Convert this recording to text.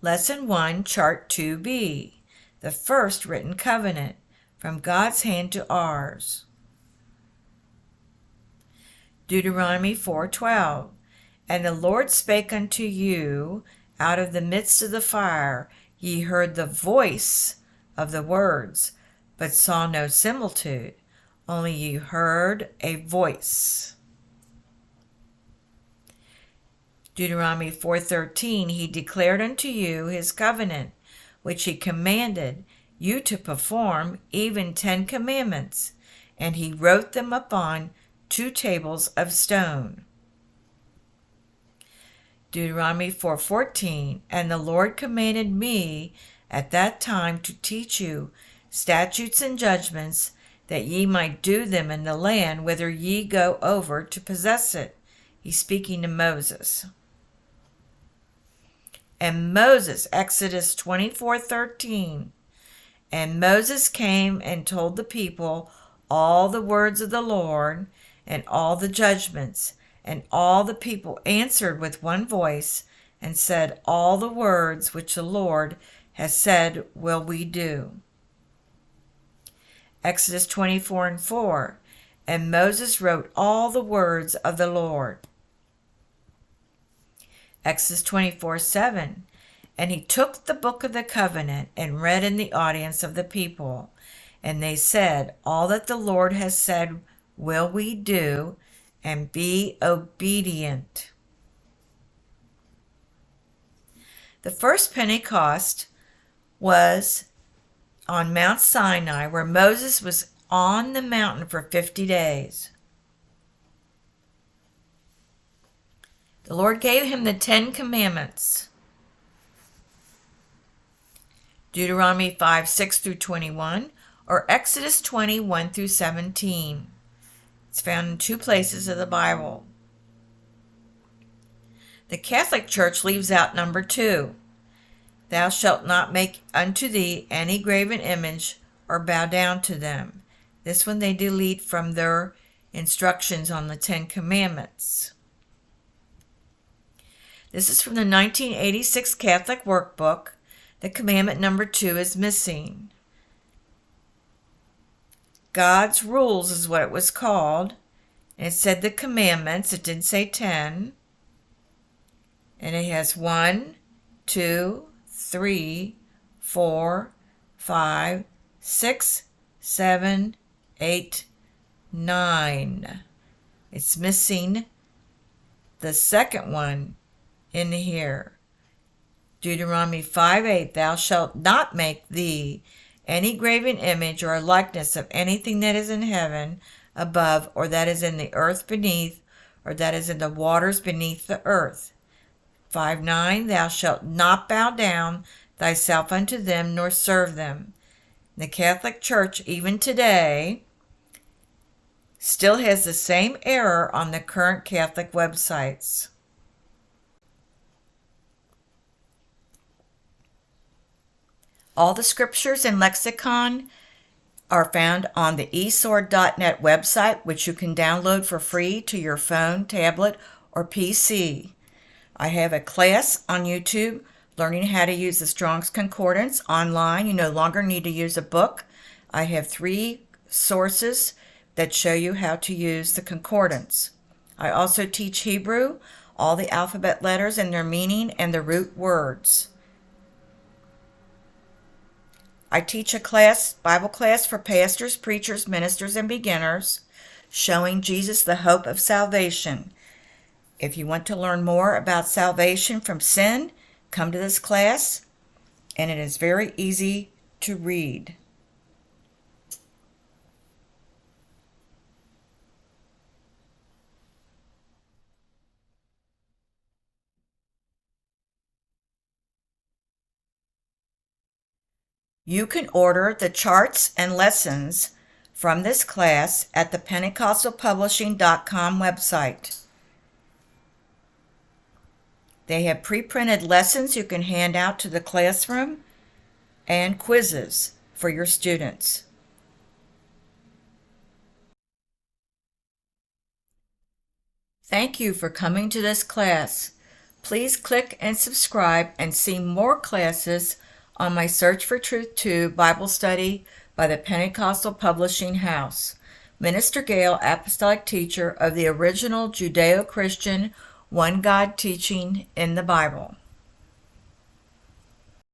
Lesson 1, Chart2B, the first written covenant, from God's hand to ours. Deuteronomy 4:12, And the Lord spake unto you out of the midst of the fire. Ye heard the voice of the words, but saw no similitude, only ye heard a voice. Deuteronomy 4:13, He declared unto you his covenant, which he commanded you to perform, even 10 commandments, and he wrote them upon 2 tables of stone. Deuteronomy 4:14, And the Lord commanded me at that time to teach you statutes and judgments, that ye might do them in the land whither ye go over to possess it. He's speaking to Moses. And Moses, Exodus 24:13, And Moses came and told the people all the words of the Lord and all the judgments. And all the people answered with one voice and said, All the words which the Lord has said will we do. Exodus 24:4, And Moses wrote all the words of the Lord. Exodus 24:7, And he took the book of the covenant and read in the audience of the people. And they said, All that the Lord has said will we do, and be obedient. The first Pentecost was on Mount Sinai, where Moses was on the mountain for 50 days. The Lord gave him the 10 commandments. Deuteronomy 5:6-21, or Exodus 20:1-17. It's found in 2 places of the Bible. The Catholic Church leaves out number 2. Thou shalt not make unto thee any graven image or bow down to them. This one they delete from their instructions on the 10 Commandments. This is from the 1986 Catholic Workbook. The commandment number 2 is missing. God's Rules is what it was called. And it said the commandments. It didn't say 10. And it has 1, 2, 3, 4, 5, 6, 7, 8, 9. It's missing the second one in here. Deuteronomy 5:8, Thou shalt not make thee any graven image or a likeness of anything that is in heaven above, or that is in the earth beneath, or that is in the waters beneath the earth. 5:9, Thou shalt not bow down thyself unto them, nor serve them. The Catholic Church, even today, still has the same error on the current Catholic websites. All the scriptures and lexicon are found on the esword.net website, which you can download for free to your phone, tablet, or PC. I have a class on YouTube learning how to use the Strong's Concordance online. You no longer need to use a book. I have 3 sources that show you how to use the concordance. I also teach Hebrew, all the alphabet letters and their meaning and the root words. I teach a class, Bible class for pastors, preachers, ministers, and beginners, showing Jesus the hope of salvation. If you want to learn more about salvation from sin, come to this class, and it is very easy to read. You can order the charts and lessons from this class at the pentecostalpublishing.com website. They have pre-printed lessons you can hand out to the classroom and quizzes for your students. Thank you for coming to this class. Please click and subscribe and see more classes on my Search for Truth 2 Bible study by the Pentecostal Publishing House. Minister Gail, Apostolic Teacher of the original Judeo-Christian One God teaching in the Bible.